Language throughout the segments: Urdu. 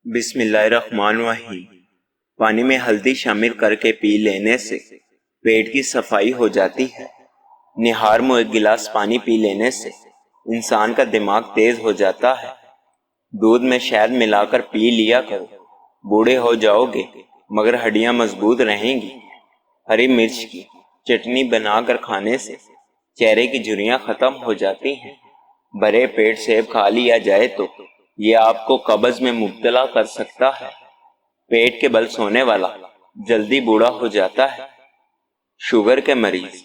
بسم اللہ الرحمن الرحیم۔ پانی میں ہلدی شامل کر کے پی لینے سے پیٹ کی صفائی ہو جاتی ہے۔ نہار منہ ایک گلاس پانی پی لینے سے انسان کا دماغ تیز ہو جاتا ہے۔ دودھ میں شہد ملا کر پی لیا کرو، بوڑھے ہو جاؤ گے مگر ہڈیاں مضبوط رہیں گی۔ ہری مرچ کی چٹنی بنا کر کھانے سے چہرے کی جھریاں ختم ہو جاتی ہیں۔ بھرے پیٹ سیب کھا لیا جائے تو یہ آپ کو قبض میں مبتلا کر سکتا ہے۔ پیٹ کے بل سونے والا جلدی بوڑھا ہو جاتا ہے۔ شوگر کے مریض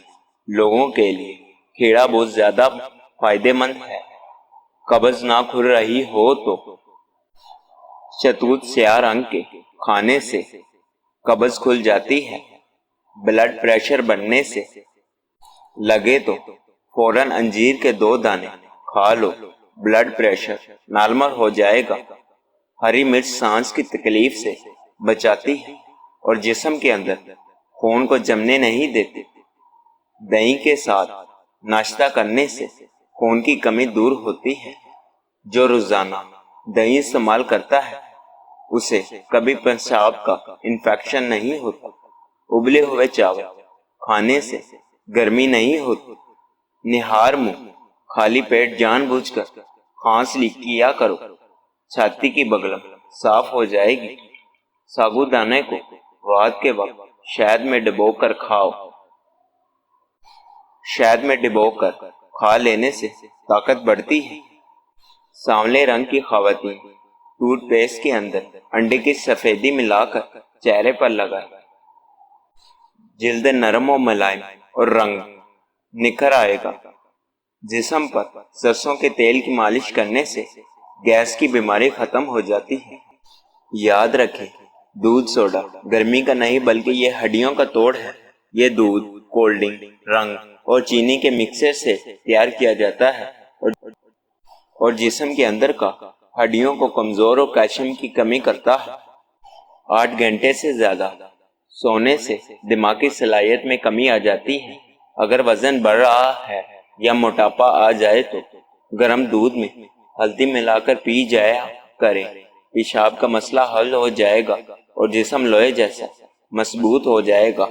لوگوں کے لیے کھیرا بہت زیادہ فائدہ مند ہے۔ قبض نہ کھل رہی ہو تو شہتوت سیاہ رنگ کے کھانے سے قبض کھل جاتی ہے۔ بلڈ پریشر بڑھنے سے لگے تو فوراً انجیر کے 2 دانے کھا لو، بلڈ پریشر نارمل ہو جائے گا۔ ہری مرچ سانس کی تکلیف سے بچاتی ہے اور جسم کے اندر خون کو جمنے نہیں دیتی۔ دہی کے ساتھ ناشتہ کرنے سے خون کی کمی دور ہوتی ہے۔ جو روزانہ دہی استعمال کرتا ہے اسے کبھی پیشاب کا انفیکشن نہیں ہوتا۔ ابلے ہوئے چاول کھانے سے گرمی نہیں ہوتی۔ نہار منہ خالی پیٹ جان بوجھ کر کھانس کیا کرو، چھاتی کی بگلم صاف ہو جائے گی۔ ساگو دانے کو رات کے وقت شہد میں ڈبو کر کھاؤ۔ شہد میں ڈبو کر کھا لینے سے طاقت بڑھتی ہے۔ سانولے رنگ کی خواتین ٹوتھ پیسٹ کے اندر انڈے کی سفیدی ملا کر چہرے پر لگائیں۔ جلد نرم و ملائم اور رنگ نکھر آئے گا۔ جسم پر سرسوں کے تیل کی مالش کرنے سے گیس کی بیماری ختم ہو جاتی ہے۔ یاد رکھیں، دودھ سوڈا گرمی کا نہیں بلکہ یہ ہڈیوں کا توڑ ہے۔ یہ دودھ، کولڈ ڈرنک، رنگ اور چینی کے مکسر سے تیار کیا جاتا ہے اور جسم کے اندر کا ہڈیوں کو کمزور اور کیلشیم کی کمی کرتا ہے۔ 8 گھنٹے سے زیادہ سونے سے دماغی صلاحیت میں کمی آ جاتی ہے۔ اگر وزن بڑھ رہا ہے یا موٹاپا آ جائے تو گرم دودھ میں ہلدی ملا کر پی جایا کریں۔ پیشاب کا مسئلہ حل ہو جائے گا اور جسم لوہے جیسا مضبوط ہو جائے گا۔